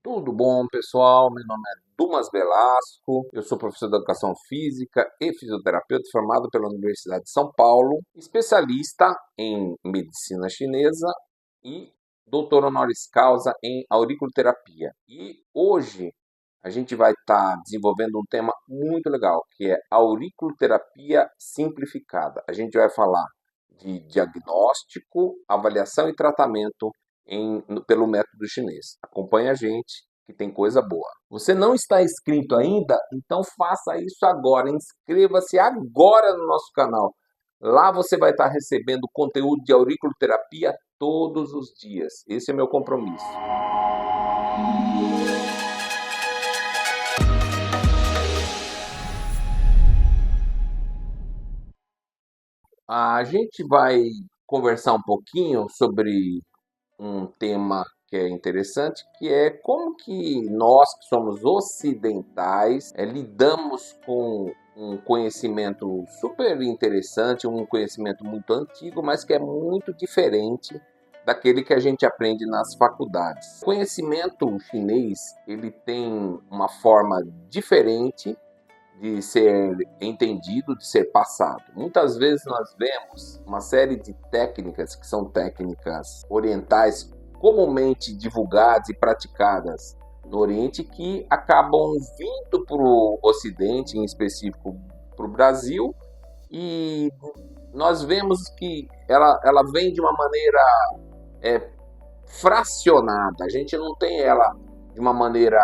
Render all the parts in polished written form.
Tudo bom, pessoal? Meu nome é Dumas Velasco, eu sou professor de Educação Física e fisioterapeuta formado pela Universidade de São Paulo, especialista em medicina chinesa e doutor honoris causa em auriculoterapia. E hoje a gente vai estar desenvolvendo um tema muito legal, que é auriculoterapia simplificada. A gente vai falar de diagnóstico, avaliação e tratamento pelo método chinês. Acompanhe a gente, que tem coisa boa. Você não está inscrito ainda? Então faça isso agora. Inscreva-se agora no nosso canal. Lá você vai estar recebendo conteúdo de auriculoterapia todos os dias. Esse é meu compromisso. A gente vai conversar um pouquinho sobre um tema que é interessante, que é como que nós, que somos ocidentais, lidamos com um conhecimento super interessante, um conhecimento muito antigo, mas que é muito diferente daquele que a gente aprende nas faculdades. O conhecimento chinês, ele tem uma forma diferente de ser entendido, de ser passado. Muitas vezes nós vemos uma série de técnicas que são técnicas orientais comumente divulgadas e praticadas no Oriente que acabam vindo para o Ocidente, em específico para o Brasil, e nós vemos que ela vem de uma maneira fracionada, a gente não tem ela de uma maneira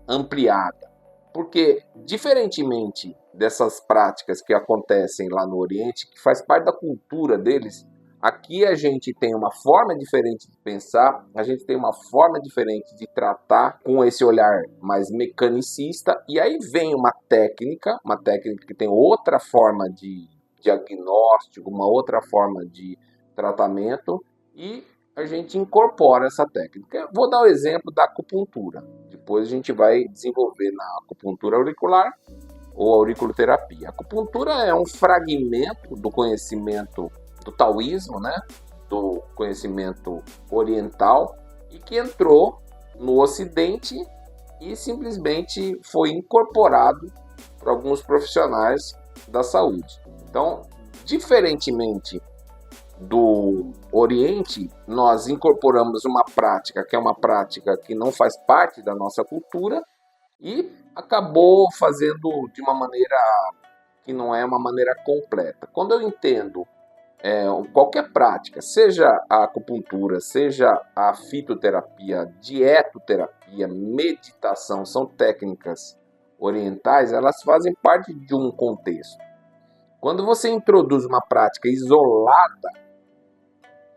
ampliada. Porque, diferentemente dessas práticas que acontecem lá no Oriente, que faz parte da cultura deles, aqui a gente tem uma forma diferente de pensar, a gente tem uma forma diferente de tratar com esse olhar mais mecanicista, e aí vem uma técnica que tem outra forma de diagnóstico, uma outra forma de tratamento, e a gente incorpora essa técnica. Eu vou dar o exemplo da acupuntura. Depois a gente vai desenvolver na acupuntura auricular ou auriculoterapia. A acupuntura é um fragmento do conhecimento do taoísmo, né? Do conhecimento oriental, e que entrou no Ocidente e simplesmente foi incorporado por alguns profissionais da saúde. Então, diferentemente do Oriente, nós incorporamos uma prática que é uma prática que não faz parte da nossa cultura e acabou fazendo de uma maneira que não é uma maneira completa. Quando eu entendo qualquer prática, seja a acupuntura, seja a fitoterapia, dietoterapia, meditação, são técnicas orientais, elas fazem parte de um contexto. Quando você introduz uma prática isolada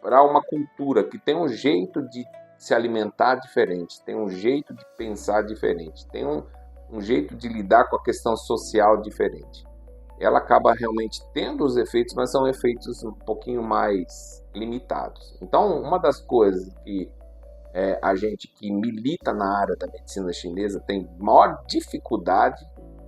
para uma cultura que tem um jeito de se alimentar diferente, tem um jeito de pensar diferente, tem um jeito de lidar com a questão social diferente, ela acaba realmente tendo os efeitos, mas são efeitos um pouquinho mais limitados. Então, uma das coisas que a gente que milita na área da medicina chinesa tem maior dificuldade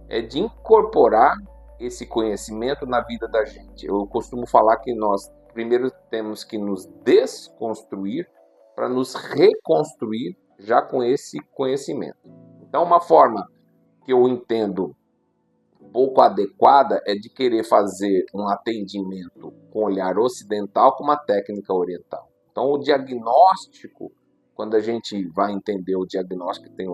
é de incorporar esse conhecimento na vida da gente. Eu costumo falar que nós primeiro temos que nos desconstruir para nos reconstruir já com esse conhecimento. Então, uma forma que eu entendo pouco adequada é de querer fazer um atendimento com olhar ocidental com uma técnica oriental. Então, o diagnóstico, quando a gente vai entender o diagnóstico que tem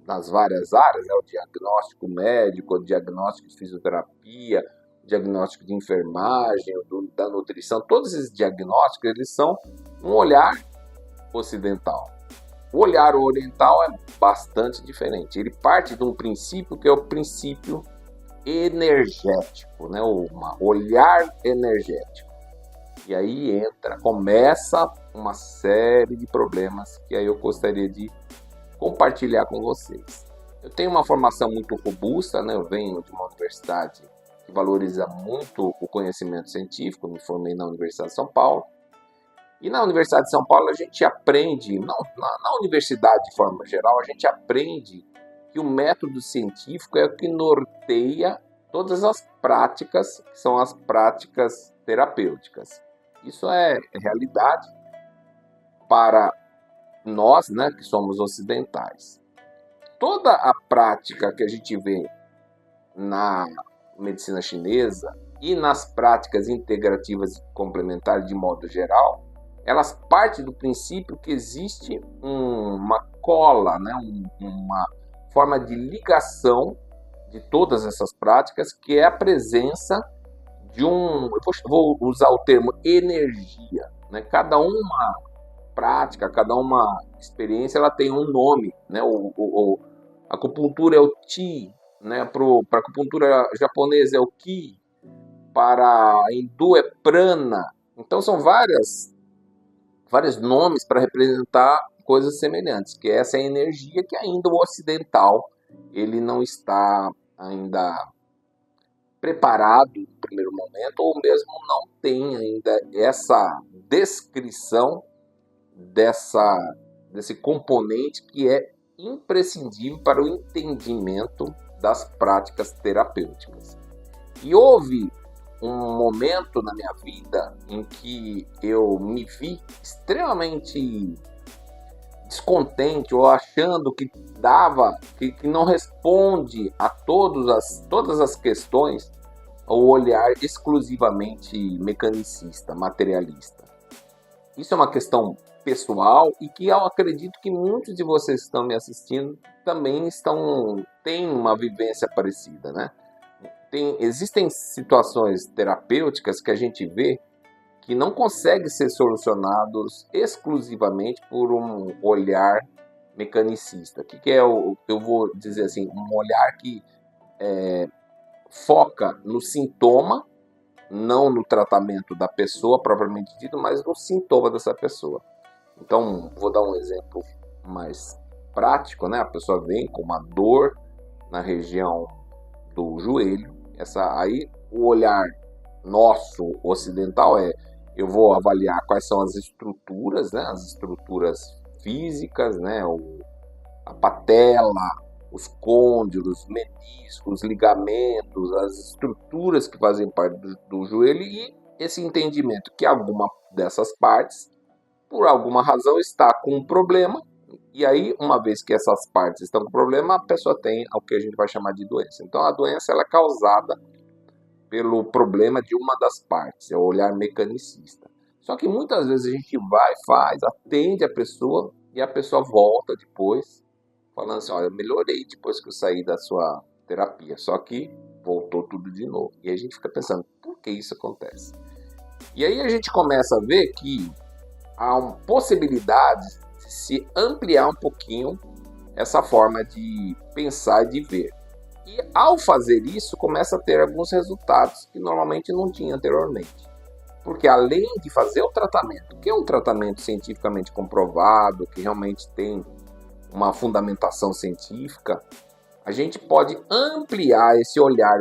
nas várias áreas, o diagnóstico médico, o diagnóstico de fisioterapia, diagnóstico de enfermagem, da nutrição, todos esses diagnósticos, eles são um olhar ocidental. O olhar oriental é bastante diferente. Ele parte de um princípio que é o princípio energético, né? O olhar energético. E aí começa uma série de problemas que aí eu gostaria de compartilhar com vocês. Eu tenho uma formação muito robusta, né? Eu venho de uma universidade que valoriza muito o conhecimento científico, me formei na Universidade de São Paulo. E na Universidade de São Paulo a gente aprende, na universidade de forma geral, a gente aprende que o método científico é o que norteia todas as práticas, que são as práticas terapêuticas. Isso é realidade para nós, né, que somos ocidentais. toda a prática que a gente vê na medicina chinesa e nas práticas integrativas complementares de modo geral, elas partem do princípio que existe uma cola, né? Uma forma de ligação de todas essas práticas, que é a presença de eu vou usar o termo energia, né? Cada uma prática, cada uma experiência, ela tem um nome, né? A acupuntura é o Qi, né? Para a acupuntura japonesa é o Qi, para a hindu é Prana. Então são vários nomes para representar coisas semelhantes, que essa é a energia que ainda o ocidental ele não está ainda preparado no primeiro momento, ou mesmo não tem ainda essa descrição desse componente que é imprescindível para o entendimento das práticas terapêuticas. E houve um momento na minha vida em que eu me vi extremamente descontente, ou achando que não responde a todas as questões ao olhar exclusivamente mecanicista, materialista. Isso é uma questão pessoal e que eu acredito que muitos de vocês que estão me assistindo também têm uma vivência parecida, né? Existem situações terapêuticas que a gente vê que não conseguem ser solucionados exclusivamente por um olhar mecanicista. O que é, eu vou dizer assim, um olhar que foca no sintoma, não no tratamento da pessoa propriamente dito, mas no sintoma dessa pessoa. Então, vou dar um exemplo mais prático, né? A pessoa vem com uma dor na região do joelho. Aí o olhar nosso ocidental eu vou avaliar quais são as estruturas, né? As estruturas físicas, né? A patela, os côndilos, os meniscos, os ligamentos, as estruturas que fazem parte do joelho, e esse entendimento que alguma dessas partes, por alguma razão, está com um problema. E aí, uma vez que essas partes estão com problema, a pessoa tem o que a gente vai chamar de doença. Então, a doença ela é causada pelo problema de uma das partes, é o olhar mecanicista. Só que muitas vezes a gente atende a pessoa, e a pessoa volta depois, falando assim, olha, eu melhorei depois que eu saí da sua terapia, só que voltou tudo de novo. E a gente fica pensando, por que isso acontece? E aí a gente começa a ver que há uma possibilidade de se ampliar um pouquinho essa forma de pensar e de ver. E ao fazer isso, começa a ter alguns resultados que normalmente não tinha anteriormente. Porque além de fazer o tratamento, que é um tratamento cientificamente comprovado, que realmente tem uma fundamentação científica, a gente pode ampliar esse olhar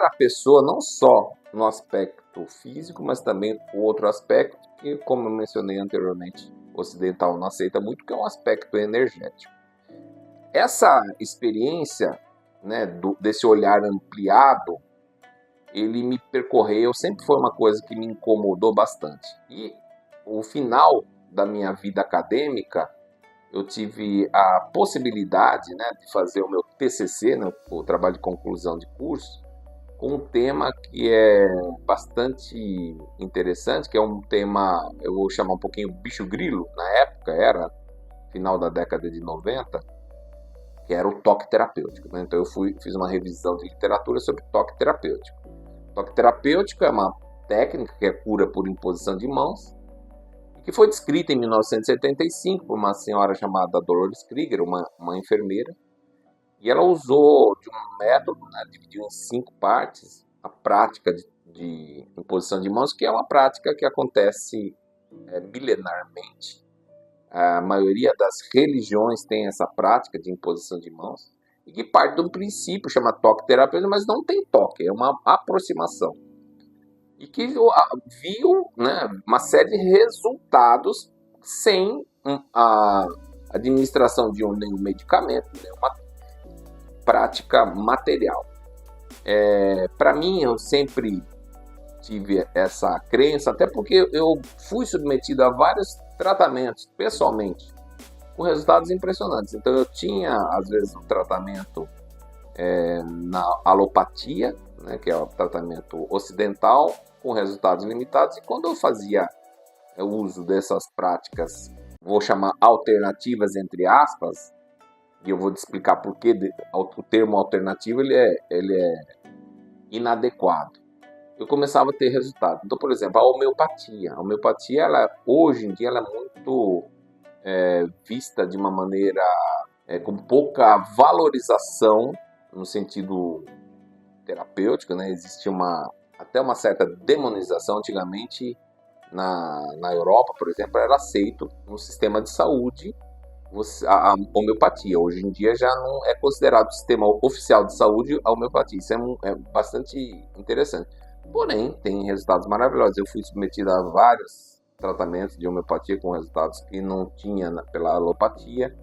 a pessoa não só no aspecto físico, mas também o outro aspecto que, como eu mencionei anteriormente, o ocidental não aceita muito, que é um aspecto energético. Essa experiência, né, desse olhar ampliado, ele me percorreu, sempre foi uma coisa que me incomodou bastante. E o final da minha vida acadêmica, eu tive a possibilidade, né, de fazer o meu TCC, né, o trabalho de conclusão de curso, com um tema que é bastante interessante, que é um tema, eu vou chamar um pouquinho bicho grilo, na época era final da década de 90, que era o toque terapêutico, né? Então eu fiz uma revisão de literatura sobre toque terapêutico. Toque terapêutico é uma técnica que é cura por imposição de mãos, que foi descrita em 1975 por uma senhora chamada Dolores Krieger, uma enfermeira, e ela usou de um método, né, dividiu em 5 partes, a prática de imposição de mãos, que é uma prática que acontece milenarmente. A maioria das religiões tem essa prática de imposição de mãos, e que parte de um princípio, chama toque terapêutico, mas não tem toque, é uma aproximação. E que viu, né, uma série de resultados sem a administração de nenhum medicamento, nenhuma prática material. Para mim, eu sempre tive essa crença, até porque eu fui submetido a vários tratamentos pessoalmente com resultados impressionantes. Então eu tinha, às vezes, um tratamento na alopatia, né, que é o tratamento ocidental, com resultados limitados, e quando eu fazia o uso dessas práticas, vou chamar alternativas entre aspas, e eu vou te explicar por que o termo alternativo ele é inadequado. Eu começava a ter resultado. Então, por exemplo, a homeopatia ela, hoje em dia ela é muito vista de uma maneira com pouca valorização no sentido terapêutico, né? Existe até uma certa demonização. Antigamente, na Europa, por exemplo, era aceito no sistema de saúde a homeopatia. Hoje em dia já não é considerado sistema oficial de saúde a homeopatia. Isso é bastante interessante. Porém, tem resultados maravilhosos. Eu fui submetido a vários tratamentos de homeopatia com resultados que não tinha pela alopatia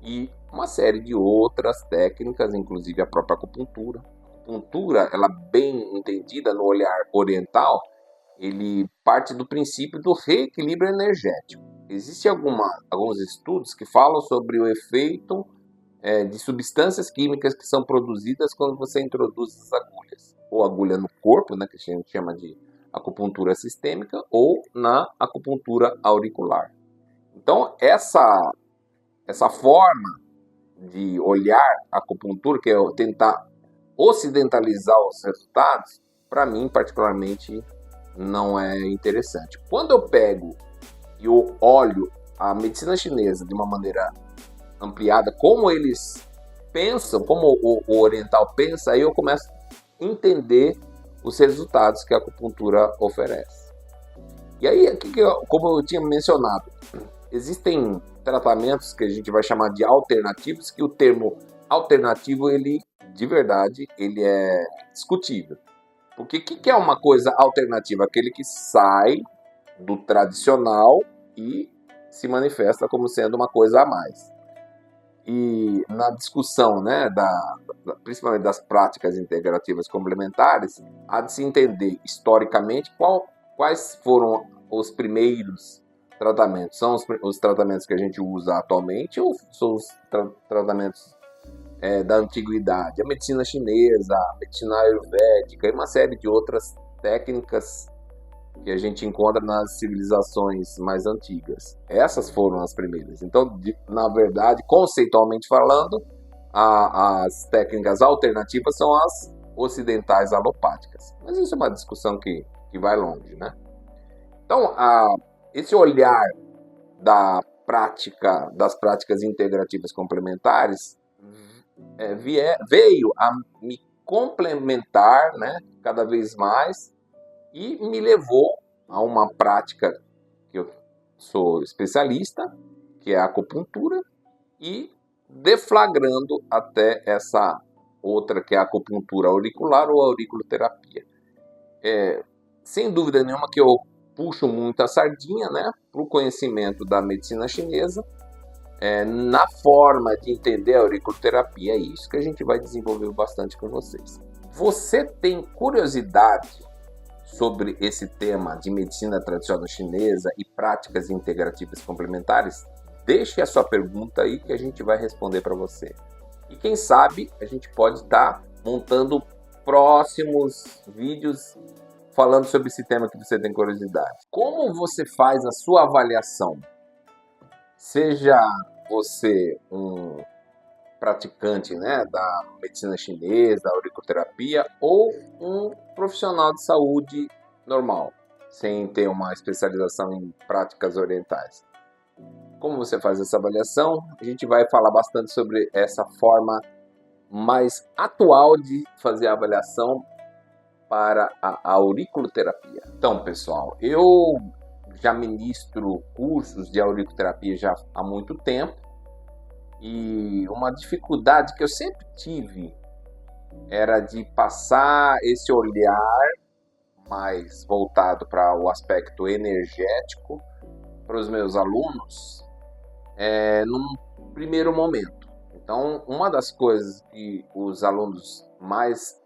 e uma série de outras técnicas, inclusive a própria acupuntura. A acupuntura, ela bem entendida no olhar oriental, ele parte do princípio do reequilíbrio energético. Existem alguns estudos que falam sobre o efeito de substâncias químicas que são produzidas quando você introduz as agulhas. Ou agulha no corpo, né, que a gente chama de acupuntura sistêmica, ou na acupuntura auricular. Então, essa forma de olhar a acupuntura, que é tentar ocidentalizar os resultados, para mim, particularmente, não é interessante. Quando eu pego e eu olho a medicina chinesa de uma maneira ampliada, como eles pensam, como o oriental pensa, aí eu começo a entender os resultados que a acupuntura oferece. E aí, como eu tinha mencionado, existem tratamentos que a gente vai chamar de alternativos, que o termo alternativo, ele, de verdade, ele é discutível. Porque o que é uma coisa alternativa? Aquele que sai do tradicional e se manifesta como sendo uma coisa a mais. E na discussão, né, principalmente das práticas integrativas complementares, há de se entender historicamente quais foram os primeiros tratamentos. São os tratamentos que a gente usa atualmente ou são os tratamentos da antiguidade? A medicina chinesa, a medicina ayurvédica e uma série de outras técnicas que a gente encontra nas civilizações mais antigas. Essas foram as primeiras. Então, na verdade, conceitualmente falando, as técnicas alternativas são as ocidentais alopáticas. Mas isso é uma discussão que vai longe, né? Então, esse olhar das práticas integrativas complementares veio a me complementar, né, cada vez mais, e me levou a uma prática que eu sou especialista, que é a acupuntura, e deflagrando até essa outra, que é a acupuntura auricular ou auriculoterapia. Sem dúvida nenhuma que eu puxo muito a sardinha, né, para o conhecimento da medicina chinesa, na forma de entender a auriculoterapia. É isso que a gente vai desenvolver bastante com vocês. Você tem curiosidade sobre esse tema de medicina tradicional chinesa e práticas integrativas complementares? Deixe a sua pergunta aí que a gente vai responder para você. E quem sabe a gente pode estar montando próximos vídeos falando sobre esse tema que você tem curiosidade. Como você faz a sua avaliação? Seja você um praticante, né, da medicina chinesa, da auriculoterapia, ou um profissional de saúde normal, sem ter uma especialização em práticas orientais. Como você faz essa avaliação? A gente vai falar bastante sobre essa forma mais atual de fazer a avaliação para a auriculoterapia. Então, pessoal, eu já ministro cursos de auriculoterapia já há muito tempo. E uma dificuldade que eu sempre tive era de passar esse olhar mais voltado para o aspecto energético para os meus alunos num primeiro momento. Então, uma das coisas que os alunos mais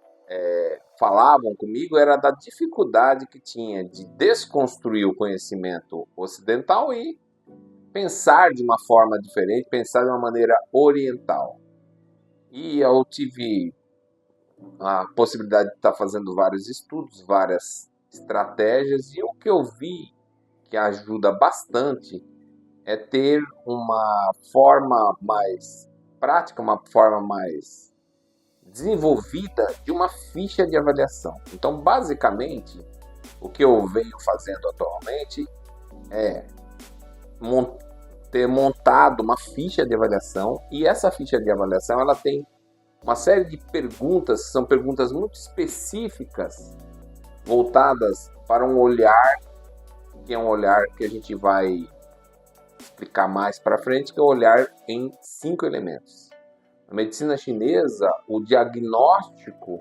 falavam comigo era da dificuldade que tinha de desconstruir o conhecimento ocidental e pensar de uma forma diferente, pensar de uma maneira oriental. E eu tive a possibilidade de estar fazendo vários estudos, várias estratégias, e o que eu vi que ajuda bastante é ter uma forma mais prática, uma forma mais desenvolvida de uma ficha de avaliação. Então, basicamente, o que eu venho fazendo atualmente é ter montado uma ficha de avaliação, e essa ficha de avaliação ela tem uma série de perguntas, são perguntas muito específicas, voltadas para um olhar, que é um olhar que a gente vai explicar mais para frente, que é o olhar em 5 elementos. Na medicina chinesa, o diagnóstico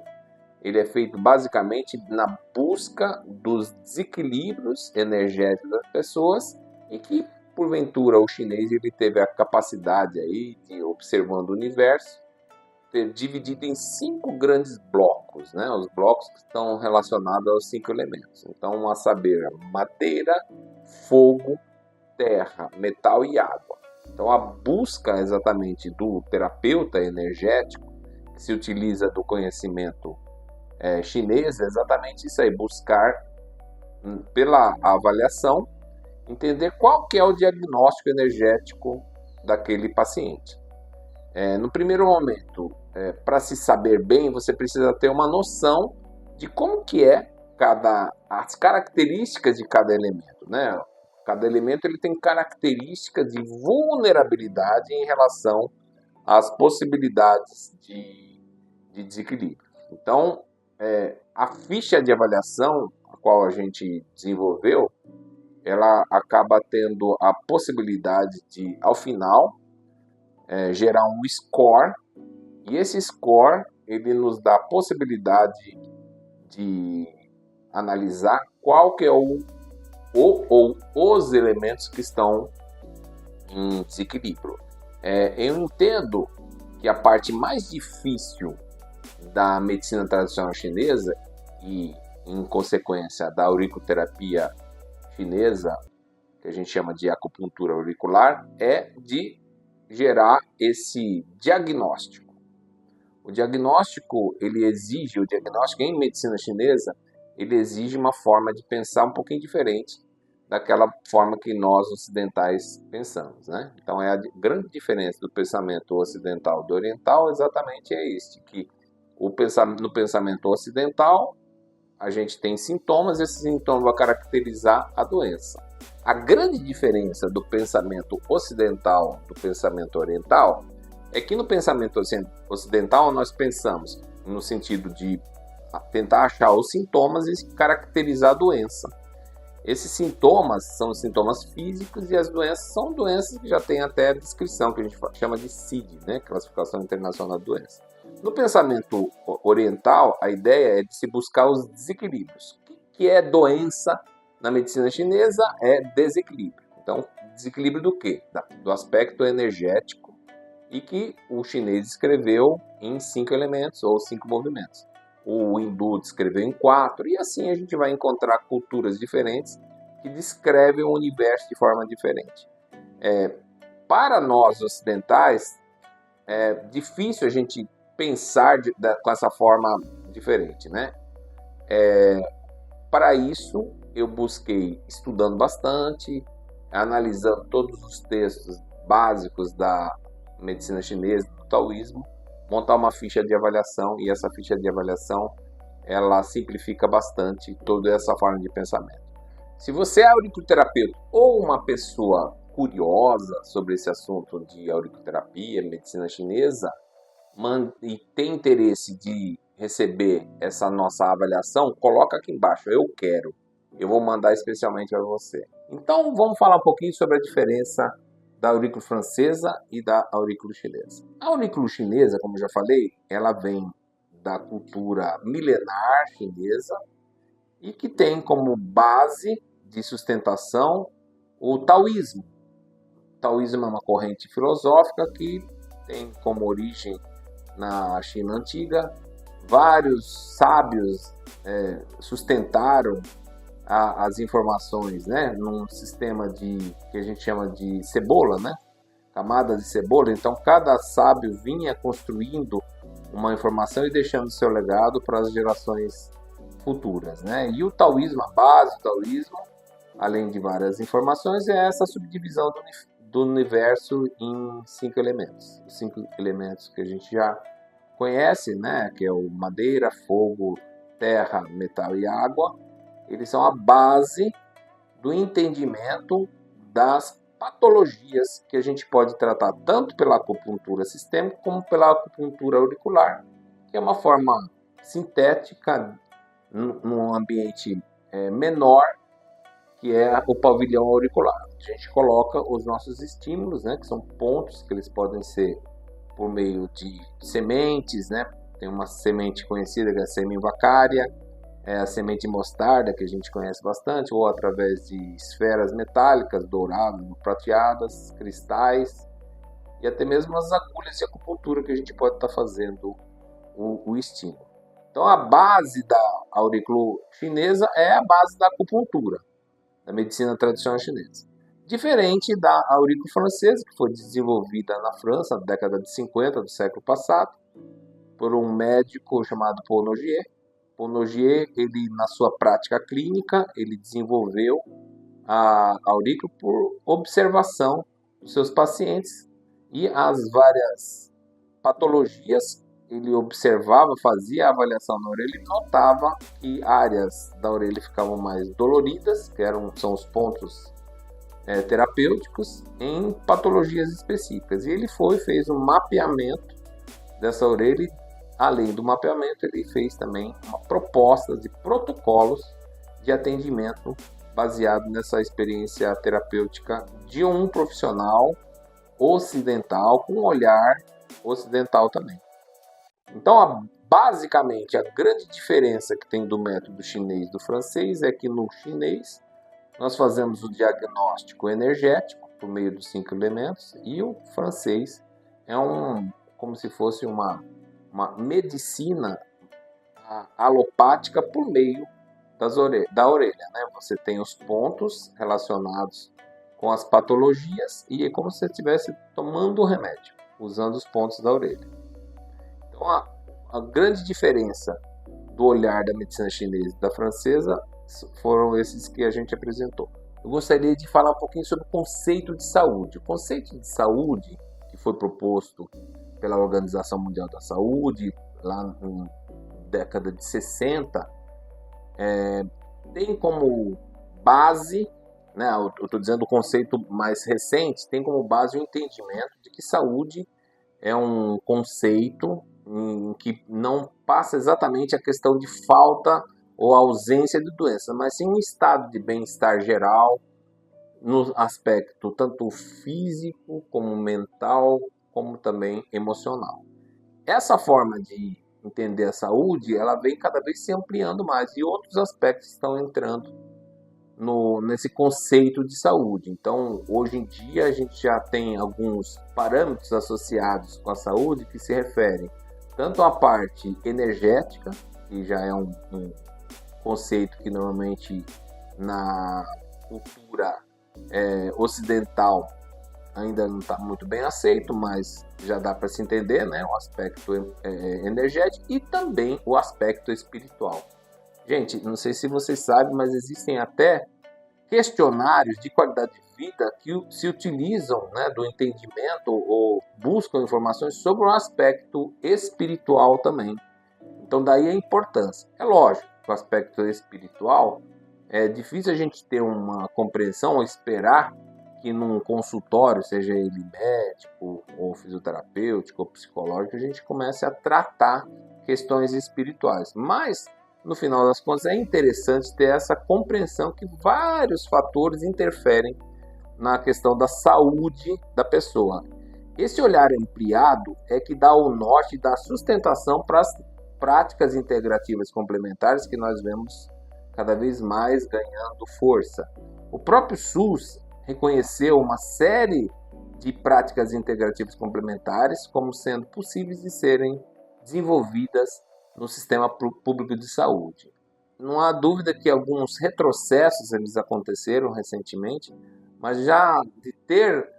ele é feito basicamente na busca dos desequilíbrios energéticos das pessoas, e que, porventura, o chinês ele teve a capacidade aí de, observando o universo, ter dividido em 5 grandes blocos, né? Os blocos que estão relacionados aos 5 elementos. Então, a saber, madeira, fogo, terra, metal e água. Então, a busca exatamente do terapeuta energético, que se utiliza do conhecimento chinês, é exatamente isso aí, buscar, pela avaliação, entender qual que é o diagnóstico energético daquele paciente. No primeiro momento, para se saber bem, você precisa ter uma noção de como que é as características de cada elemento, né? Cada elemento ele tem características de vulnerabilidade em relação às possibilidades de desequilíbrio. Então, a ficha de avaliação, a qual a gente desenvolveu, ela acaba tendo a possibilidade de, ao final, gerar um score, e esse score ele nos dá a possibilidade de analisar qual que é ou os elementos que estão em desequilíbrio. Eu entendo que a parte mais difícil da medicina tradicional chinesa e, em consequência, da auriculoterapia chinesa, que a gente chama de acupuntura auricular, é de gerar esse diagnóstico. O diagnóstico em medicina chinesa, ele exige uma forma de pensar um pouquinho diferente daquela forma que nós ocidentais pensamos, né? Então, a grande diferença do pensamento ocidental do oriental exatamente é este, que no pensamento ocidental, a gente tem sintomas, e esse sintoma vai caracterizar a doença. A grande diferença do pensamento ocidental do pensamento oriental é que no pensamento ocidental nós pensamos no sentido de tentar achar os sintomas e caracterizar a doença. Esses sintomas são os sintomas físicos, e as doenças são doenças que já tem até a descrição, que a gente chama de CID, né? Classificação Internacional de Doenças. No pensamento oriental, a ideia é de se buscar os desequilíbrios. O que é doença na medicina chinesa? É desequilíbrio. Então, desequilíbrio do quê? Do aspecto energético, e que o chinês escreveu em 5 elementos ou 5 movimentos. O hindu descreveu em 4, e assim a gente vai encontrar culturas diferentes que descrevem o universo de forma diferente. Para nós ocidentais, é difícil a gente pensar com essa forma diferente, né? Para isso, eu busquei estudando bastante, analisando todos os textos básicos da medicina chinesa, do taoísmo, montar uma ficha de avaliação, e essa ficha de avaliação ela simplifica bastante toda essa forma de pensamento. Se você é auriculoterapeuta ou uma pessoa curiosa sobre esse assunto de auriculoterapia, medicina chinesa, e tem interesse de receber essa nossa avaliação, coloca aqui embaixo, eu quero. Eu vou mandar especialmente para você. Então vamos falar um pouquinho sobre a diferença da aurícula francesa e da aurícula chinesa. A aurícula chinesa, como eu já falei, ela vem da cultura milenar chinesa, e que tem como base de sustentação o taoísmo. O taoísmo é uma corrente filosófica que tem como origem na China antiga. Vários sábios sustentaram as informações, né, num sistema que a gente chama de cebola, né, camadas de cebola. Então cada sábio vinha construindo uma informação e deixando seu legado para as gerações futuras, né? E o taoísmo, a base do taoísmo, além de várias informações, é essa subdivisão do universo em 5 elementos. Os 5 elementos que a gente já conhece, né, que é o madeira, fogo, terra, metal e água. Eles são a base do entendimento das patologias que a gente pode tratar tanto pela acupuntura sistêmica como pela acupuntura auricular, que é uma forma sintética num ambiente menor, que é o pavilhão auricular. A gente coloca os nossos estímulos, né, que são pontos, que eles podem ser por meio de sementes, né? Tem uma semente conhecida que é a semi-vacária, a semente mostarda, que a gente conhece bastante, ou através de esferas metálicas, douradas, prateadas, cristais, e até mesmo as agulhas de acupuntura que a gente pode estar fazendo o estímulo. Então a base da aurículo chinesa é a base da acupuntura, da medicina tradicional chinesa. Diferente da aurículo francesa, que foi desenvolvida na França na década de 50 do século passado, por um médico chamado Paul Nogier. Paul Nogier, ele, na sua prática clínica, ele desenvolveu a aurícula por observação dos seus pacientes e as várias patologias. Ele observava, fazia a avaliação na orelha e notava que áreas da orelha ficavam mais doloridas, que são os pontos terapêuticos, em patologias específicas. E ele fez um mapeamento dessa orelha e, além do mapeamento, ele fez também uma proposta de protocolos de atendimento baseado nessa experiência terapêutica de um profissional ocidental, com um olhar ocidental também. Então, basicamente, a grande diferença que tem do método chinês e do francês é que no chinês nós fazemos o diagnóstico energético por meio dos 5 elementos, e o francês é como se fosse uma medicina alopática por meio da orelha, né? Você tem os pontos relacionados com as patologias e é como se você estivesse tomando o remédio, usando os pontos da orelha. Então a grande diferença do olhar da medicina chinesa e da francesa foram esses que a gente apresentou. Eu gostaria de falar um pouquinho sobre o conceito de saúde. O conceito de saúde, que foi proposto pela Organização Mundial da Saúde, lá na década de 60, tem como base, né, eu estou dizendo o conceito mais recente, tem como base o entendimento de que saúde é um conceito em que não passa exatamente a questão de falta ou ausência de doença, mas sim um estado de bem-estar geral, no aspecto tanto físico como mental, como também emocional. Essa forma de entender a saúde, ela vem cada vez se ampliando mais e outros aspectos estão entrando nesse conceito de saúde. Então, hoje em dia, a gente já tem alguns parâmetros associados com a saúde que se referem tanto à parte energética, que já é um conceito que normalmente na cultura ocidental ainda não está muito bem aceito, mas já dá para se entender, né, o aspecto energético e também o aspecto espiritual. Gente, não sei se vocês sabem, mas existem até questionários de qualidade de vida que se utilizam, né, do entendimento ou buscam informações sobre o aspecto espiritual também. Então daí a importância. É lógico que o aspecto espiritual é difícil a gente ter uma compreensão ou esperar que num consultório, seja ele médico ou fisioterapêutico ou psicológico, a gente comece a tratar questões espirituais. Mas, no final das contas, é interessante ter essa compreensão que vários fatores interferem na questão da saúde da pessoa. Esse olhar ampliado é que dá o norte e dá sustentação para as práticas integrativas complementares que nós vemos cada vez mais ganhando força. O próprio SUS reconheceu uma série de práticas integrativas complementares como sendo possíveis de serem desenvolvidas no sistema público de saúde. não há dúvida que alguns retrocessos eles aconteceram recentemente, mas já de ter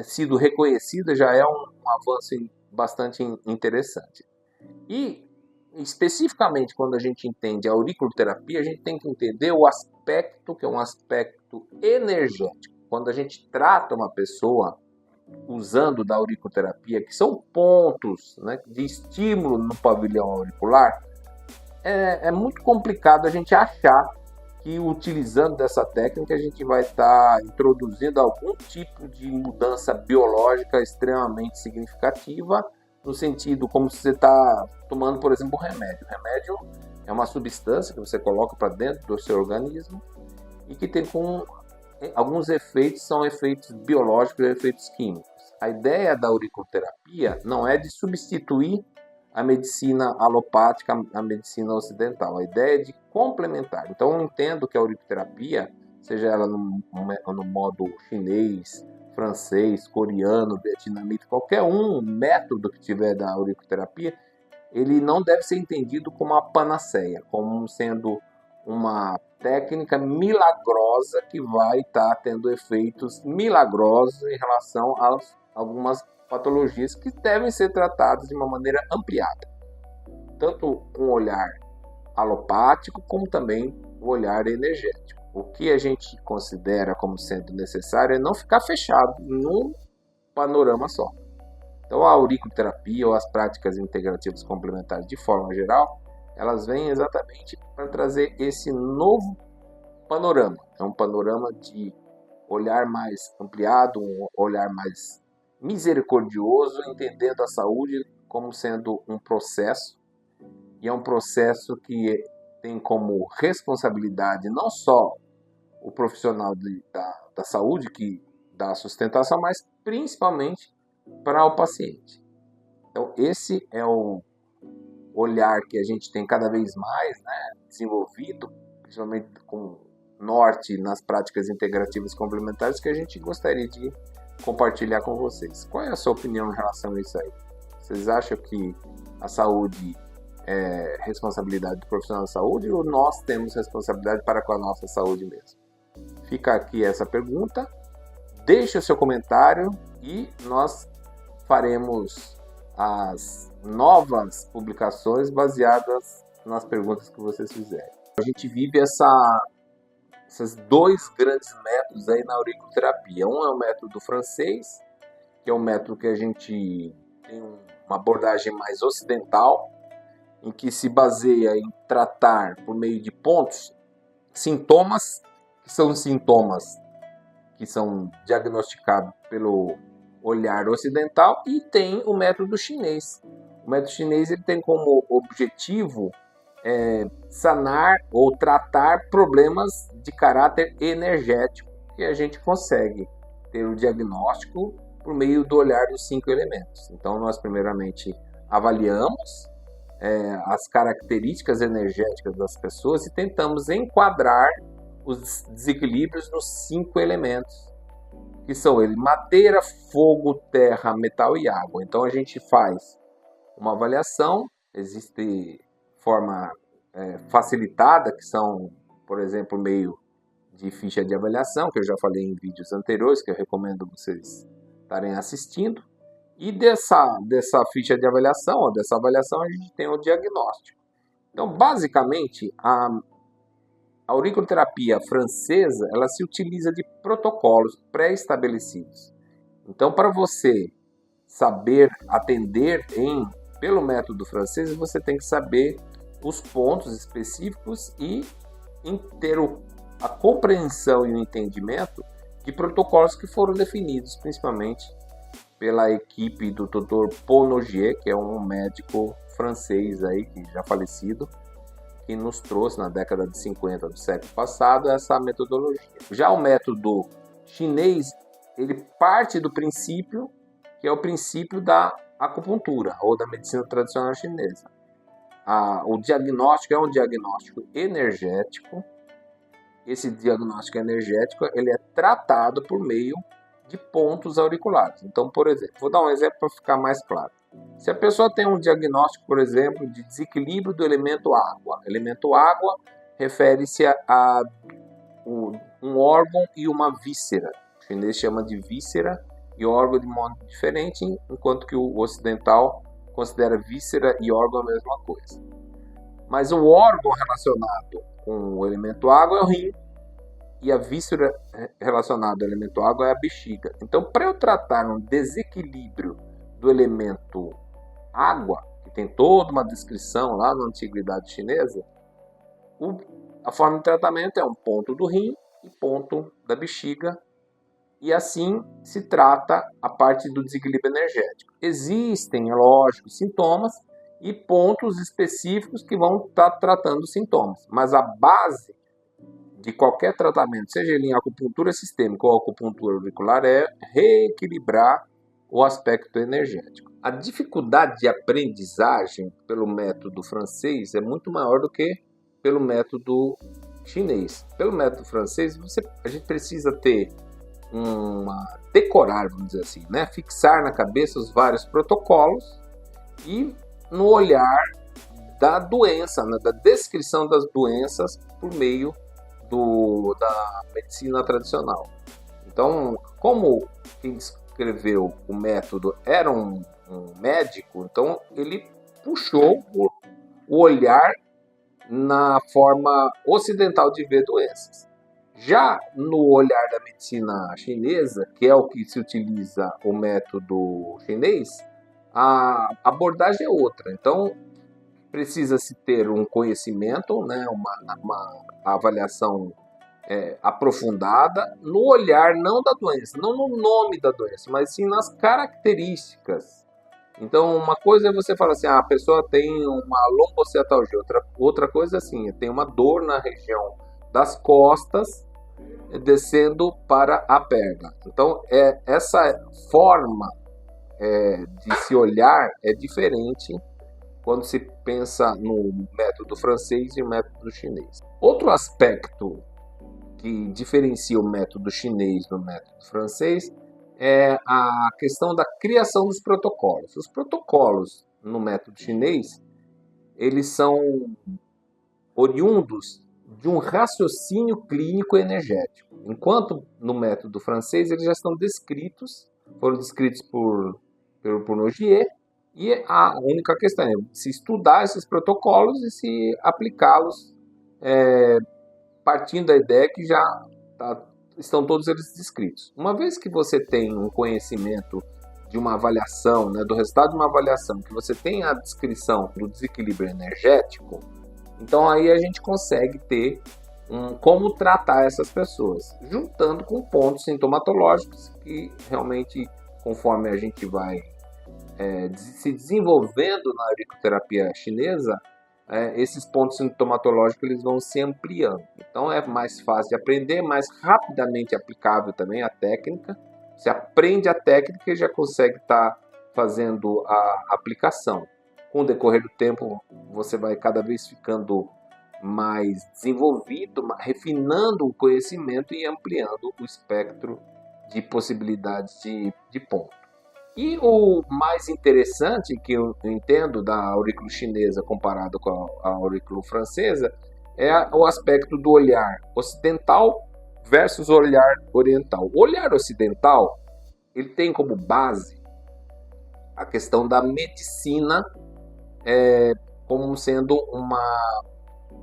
sido reconhecida já é um avanço bastante interessante. E especificamente quando a gente entende a auriculoterapia, a gente tem que entender o aspecto que é um aspecto energético. Quando a gente trata uma pessoa usando da auriculoterapia, que são pontos, né, de estímulo no pavilhão auricular, é muito complicado a gente achar que utilizando dessa técnica a gente vai estar introduzindo algum tipo de mudança biológica extremamente significativa, no sentido como se você está tomando, por exemplo, um remédio. O remédio é uma substância que você coloca para dentro do seu organismo e que tem alguns efeitos, são efeitos biológicos e efeitos químicos. A ideia da auriculoterapia não é de substituir a medicina alopática, a medicina ocidental. A ideia é de complementar. Então, eu entendo que a auriculoterapia, seja ela no modo chinês, francês, coreano, vietnamita, qualquer um método que tiver da auriculoterapia, ele não deve ser entendido como uma panaceia, como sendo uma técnica milagrosa que vai estar tendo efeitos milagrosos em relação a algumas patologias que devem ser tratadas de uma maneira ampliada. Tanto um olhar alopático, como também o olhar energético. O que a gente considera como sendo necessário é não ficar fechado num panorama só. Então a auriculoterapia ou as práticas integrativas complementares de forma geral, elas vêm exatamente para trazer esse novo panorama. É um panorama de olhar mais ampliado, um olhar mais misericordioso, entendendo a saúde como sendo um processo, e é um processo que tem como responsabilidade não só o profissional da saúde, que dá sustentação, mas principalmente para o paciente. Então esse é o olhar que a gente tem cada vez mais, né, desenvolvido, principalmente com norte nas práticas integrativas complementares, que a gente gostaria de compartilhar com vocês. Qual é a sua opinião em relação a isso aí? Vocês acham que a saúde é responsabilidade do profissional da saúde ou nós temos responsabilidade para com a nossa saúde mesmo? Fica aqui essa pergunta, deixe o seu comentário e nós faremos as novas publicações baseadas nas perguntas que vocês fizerem. A gente vive esses dois grandes métodos aí na auriculoterapia. Um é o método francês, que é um método que a gente tem uma abordagem mais ocidental, em que se baseia em tratar por meio de pontos sintomas, que são sintomas que são diagnosticados pelo olhar ocidental, e tem o método chinês. O método chinês ele tem como objetivo sanar ou tratar problemas de caráter energético, que a gente consegue ter o diagnóstico por meio do olhar dos 5 elementos. Então nós primeiramente avaliamos as características energéticas das pessoas e tentamos enquadrar os desequilíbrios nos 5 elementos, que são eles: madeira, fogo, terra, metal e água. Então a gente faz uma avaliação, existe forma facilitada, que são, por exemplo, meio de ficha de avaliação, que eu já falei em vídeos anteriores, que eu recomendo vocês estarem assistindo. E dessa ficha de avaliação, ou dessa avaliação, a gente tem o diagnóstico. Então, basicamente, a auriculoterapia francesa, ela se utiliza de protocolos pré-estabelecidos. Então, para você saber atender pelo método francês, você tem que saber os pontos específicos e ter a compreensão e o entendimento de protocolos que foram definidos, principalmente pela equipe do Dr. Paul Nogier, que é um médico francês aí, que já falecido, que nos trouxe na década de 50 do século passado essa metodologia. Já o método chinês, ele parte do princípio, que é o princípio da acupuntura, ou da medicina tradicional chinesa. O diagnóstico é um diagnóstico energético. Esse diagnóstico energético ele é tratado por meio de pontos auriculares. Então, por exemplo, vou dar um exemplo para ficar mais claro. Se a pessoa tem um diagnóstico, por exemplo, de desequilíbrio do elemento água. Elemento água refere-se um órgão e uma víscera. O chinês chama de víscera e órgão de modo diferente, enquanto que o ocidental considera víscera e órgão a mesma coisa. Mas o órgão relacionado com o elemento água é o rim e a víscera relacionada ao elemento água é a bexiga. Então, para eu tratar um desequilíbrio do elemento água, que tem toda uma descrição lá na antiguidade chinesa, a forma de tratamento é um ponto do rim e ponto da bexiga, e assim se trata a parte do desequilíbrio energético. Existem, é lógico, sintomas e pontos específicos que vão estar tratando os sintomas, mas a base de qualquer tratamento, seja ele em acupuntura sistêmica ou acupuntura auricular, é reequilibrar o aspecto energético. A dificuldade de aprendizagem pelo método francês é muito maior do que pelo método chinês. Pelo método francês, a gente precisa ter decorar, vamos dizer assim, né? Fixar na cabeça os vários protocolos e no olhar da doença, né? Da descrição das doenças por meio da medicina tradicional. Então, como quem descreveu o método era um médico, então ele puxou o olhar na forma ocidental de ver doenças. Já no olhar da medicina chinesa, que é o que se utiliza o método chinês, a abordagem é outra. Então, precisa-se ter um conhecimento, né, uma avaliação aprofundada no olhar, não da doença, não no nome da doença, mas sim nas características. Então, uma coisa é você falar assim, a pessoa tem uma lombociatalgia, outra coisa é assim, tem uma dor na região das costas, descendo para a perna. Então, essa forma de se olhar é diferente quando se pensa no método francês e o método chinês. Outro aspecto que diferencia o método chinês do método francês é a questão da criação dos protocolos. Os protocolos no método chinês, eles são oriundos de um raciocínio clínico energético, enquanto no método francês eles já estão descritos, foram descritos por Nogier, e a única questão é se estudar esses protocolos e se aplicá-los partindo da ideia que já estão todos eles descritos. Uma vez que você tem um conhecimento de uma avaliação, né, do resultado de uma avaliação, que você tem a descrição do desequilíbrio energético, então aí a gente consegue ter como tratar essas pessoas, juntando com pontos sintomatológicos que realmente, conforme a gente vai se desenvolvendo na auriculoterapia chinesa, esses pontos sintomatológicos eles vão se ampliando. Então é mais fácil de aprender, mais rapidamente aplicável também a técnica. Você aprende a técnica e já consegue estar fazendo a aplicação. Com o decorrer do tempo, você vai cada vez ficando mais desenvolvido, refinando o conhecimento e ampliando o espectro de possibilidades de ponto. E o mais interessante que eu entendo da aurícula chinesa comparado com a aurícula francesa é o aspecto do olhar ocidental versus o olhar oriental. O olhar ocidental ele tem como base a questão da medicina como sendo uma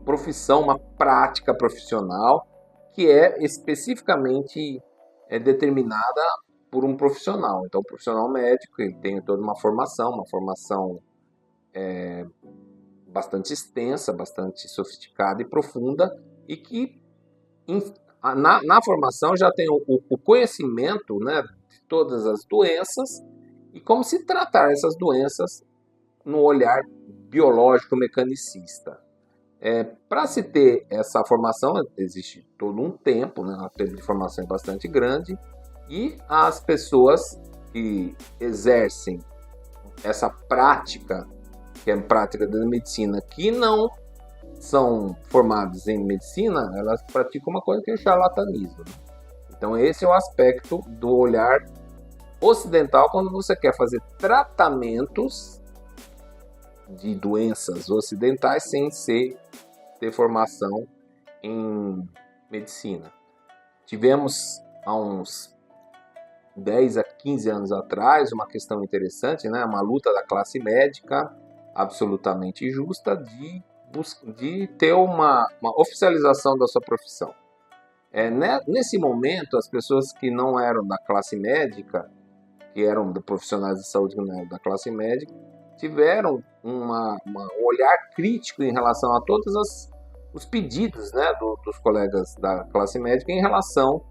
profissão, uma prática profissional que é especificamente determinada por um profissional. Então, o profissional médico ele tem toda uma formação bastante extensa, bastante sofisticada e profunda, e que na formação já tem o conhecimento, né, de todas as doenças e como se tratar essas doenças no olhar biológico mecanicista. Para se ter essa formação, existe todo um tempo, né, uma período de formação é bastante grande, e as pessoas que exercem essa prática, que é a prática da medicina, que não são formadas em medicina, elas praticam uma coisa que é charlatanismo. Então esse é o aspecto do olhar ocidental quando você quer fazer tratamentos de doenças ocidentais sem ter formação em medicina. Tivemos há uns 10 a 15 anos atrás uma questão interessante, né? Uma luta da classe médica absolutamente justa de ter uma oficialização da sua profissão. Nesse momento, as pessoas que não eram da classe médica, que eram profissionais de saúde que não eram da classe médica, tiveram um olhar crítico em relação a todos os pedidos, né, dos colegas da classe médica em relação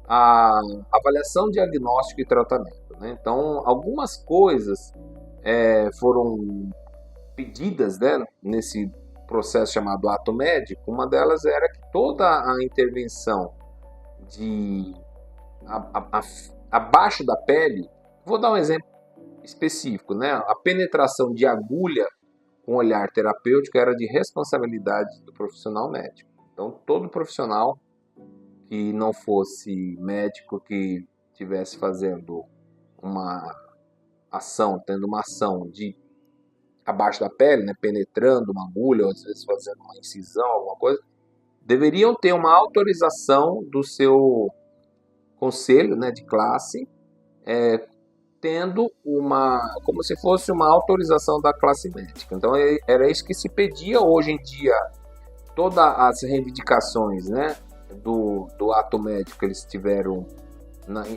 à avaliação, diagnóstico e tratamento, né? Então, algumas coisas foram pedidas, né, nesse processo chamado ato médico. Uma delas era que toda a intervenção abaixo da pele, vou dar um exemplo específico, né? A penetração de agulha com olhar terapêutico era de responsabilidade do profissional médico. Então, todo profissional que não fosse médico, que estivesse fazendo uma ação, tendo uma ação de abaixo da pele, né, penetrando uma agulha, ou às vezes fazendo uma incisão, alguma coisa, deveriam ter uma autorização do seu conselho, né, de classe, tendo como se fosse uma autorização da classe médica. Então era isso que se pedia. Hoje em dia, todas as reivindicações, né, do ato médico, eles tiveram,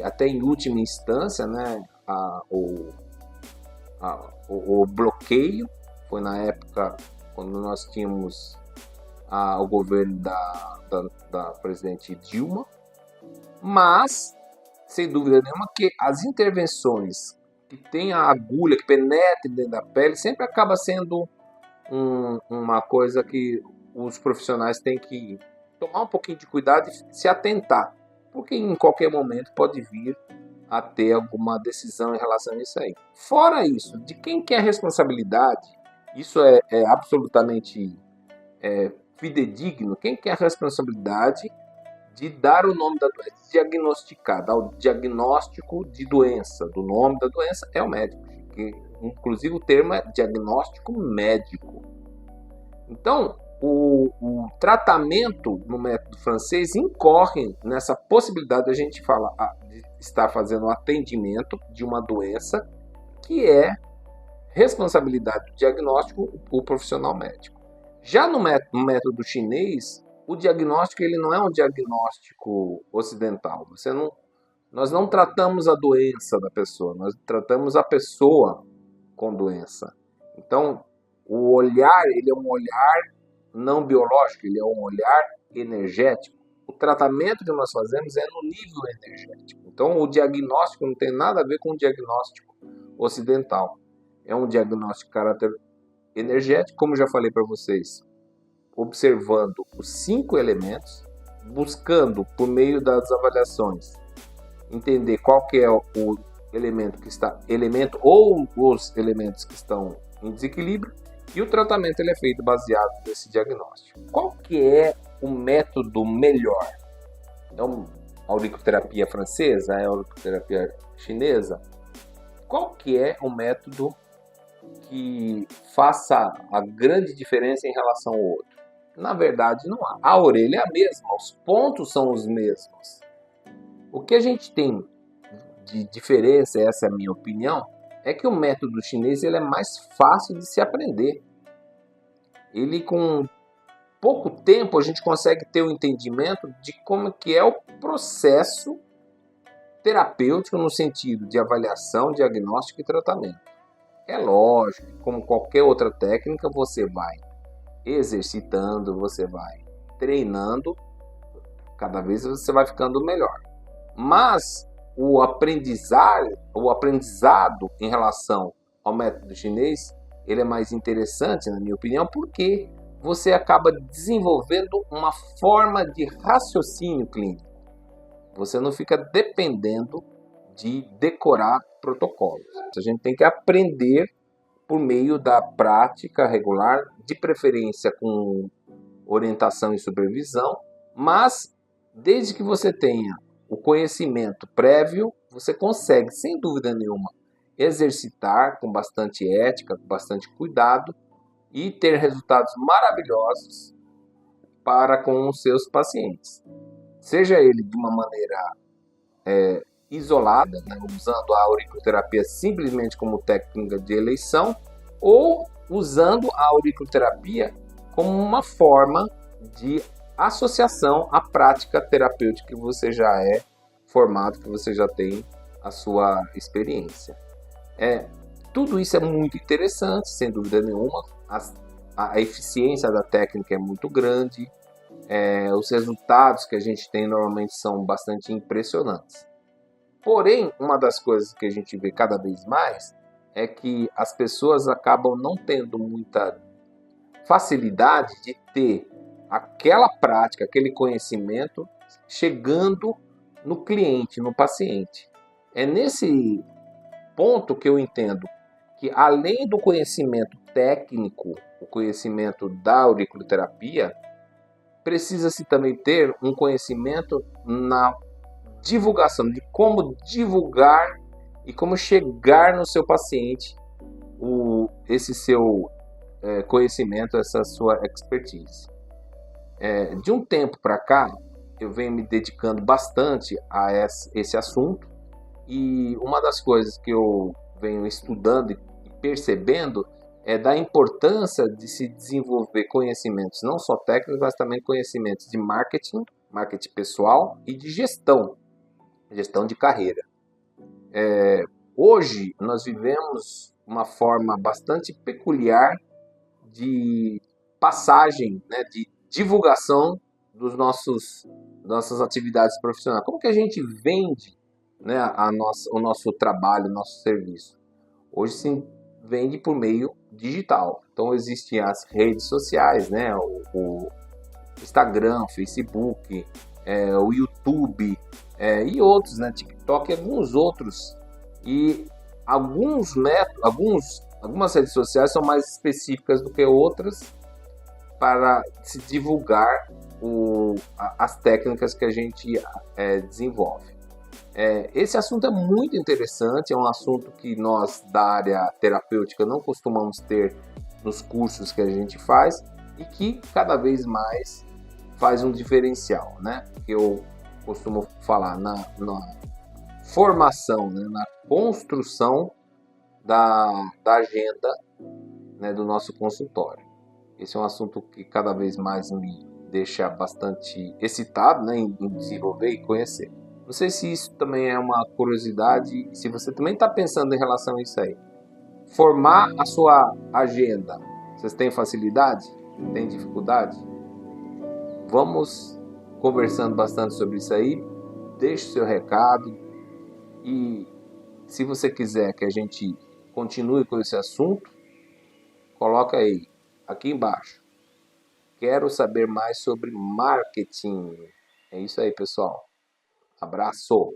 até em última instância, né, o bloqueio. Foi na época quando nós tínhamos o governo da presidente Dilma, mas sem dúvida nenhuma que as intervenções que tem a agulha, que penetra dentro da pele, sempre acaba sendo uma coisa que os profissionais têm que tomar um pouquinho de cuidado e se atentar, porque em qualquer momento pode vir a ter alguma decisão em relação a isso aí. Fora isso, de quem que é a responsabilidade, isso é absolutamente fidedigno, quem que é a responsabilidade de dar o nome da doença, de diagnosticar, dar o diagnóstico de doença, do nome da doença, é o médico. Que, inclusive o termo é diagnóstico médico. Então, o tratamento no método francês incorre nessa possibilidade de a gente de estar fazendo um atendimento de uma doença que é responsabilidade do diagnóstico o profissional médico. Já no método chinês, o diagnóstico ele não é um diagnóstico ocidental. Nós não tratamos a doença da pessoa, nós tratamos a pessoa com doença. Então, o olhar ele é um olhar não biológico, ele é um olhar energético. O tratamento que nós fazemos é no nível energético. Então, o diagnóstico não tem nada a ver com o diagnóstico ocidental. É um diagnóstico de caráter energético, como já falei para vocês, observando os 5 elementos, buscando por meio das avaliações entender qual que é o elemento ou os elementos que estão em desequilíbrio, e o tratamento ele é feito baseado nesse diagnóstico. Qual que é o método melhor? Então, a auriculoterapia francesa, a auriculoterapia chinesa, qual que é o método que faça a grande diferença em relação ao outro? Na verdade, não há. A orelha é a mesma, os pontos são os mesmos. O que a gente tem de diferença, essa é a minha opinião, é que o método chinês ele é mais fácil de se aprender. Ele, com pouco tempo, a gente consegue ter o entendimento de como que é o processo terapêutico no sentido de avaliação, diagnóstico e tratamento. É lógico, como qualquer outra técnica, você vai exercitando, você vai treinando, cada vez você vai ficando melhor. Mas o aprendizado em relação ao método chinês, ele é mais interessante, na minha opinião, porque você acaba desenvolvendo uma forma de raciocínio clínico. Você não fica dependendo de decorar protocolos. A gente tem que aprender por meio da prática regular, de preferência com orientação e supervisão, mas desde que você tenha o conhecimento prévio, você consegue, sem dúvida nenhuma, exercitar com bastante ética, com bastante cuidado e ter resultados maravilhosos para com os seus pacientes. Seja ele de uma maneira isolada, né, usando a auriculoterapia simplesmente como técnica de eleição, ou usando a auriculoterapia como uma forma de associação à prática terapêutica que você já é formado, que você já tem a sua experiência. Tudo isso é muito interessante, sem dúvida nenhuma. A eficiência da técnica é muito grande. Os resultados que a gente tem normalmente são bastante impressionantes. Porém, uma das coisas que a gente vê cada vez mais é que as pessoas acabam não tendo muita facilidade de ter aquela prática, aquele conhecimento chegando no cliente, no paciente. É nesse ponto que eu entendo que, além do conhecimento técnico, o conhecimento da auriculoterapia, precisa-se também ter um conhecimento na divulgação, de como divulgar e como chegar no seu paciente esse seu conhecimento, essa sua expertise. De um tempo para cá, eu venho me dedicando bastante a esse assunto, e uma das coisas que eu venho estudando e percebendo é da importância de se desenvolver conhecimentos não só técnicos, mas também conhecimentos de marketing, marketing pessoal e de gestão de carreira. Hoje nós vivemos uma forma bastante peculiar de passagem, né, de divulgação nossas atividades profissionais. Como que a gente vende, né, o nosso trabalho, o nosso serviço? Hoje se vende por meio digital. Então existem as redes sociais, né, o Instagram, Facebook, o YouTube e outros, né, TikTok e alguns outros. E algumas redes sociais são mais específicas do que outras para se divulgar as técnicas que a gente desenvolve. Esse assunto é muito interessante, é um assunto que nós da área terapêutica não costumamos ter nos cursos que a gente faz e que cada vez mais faz um diferencial, né? Que eu costumo falar na formação, né? Na construção da agenda, né? Do nosso consultório. Esse é um assunto que cada vez mais me deixa bastante excitado, né? Em desenvolver e conhecer. Não sei se isso também é uma curiosidade, se você também está pensando em relação a isso aí. Formar a sua agenda. Vocês têm facilidade? Tem dificuldade? Vamos conversando bastante sobre isso aí. Deixe o seu recado. E se você quiser que a gente continue com esse assunto, coloca aí, aqui embaixo. Quero saber mais sobre marketing. É isso aí, pessoal. Abraço!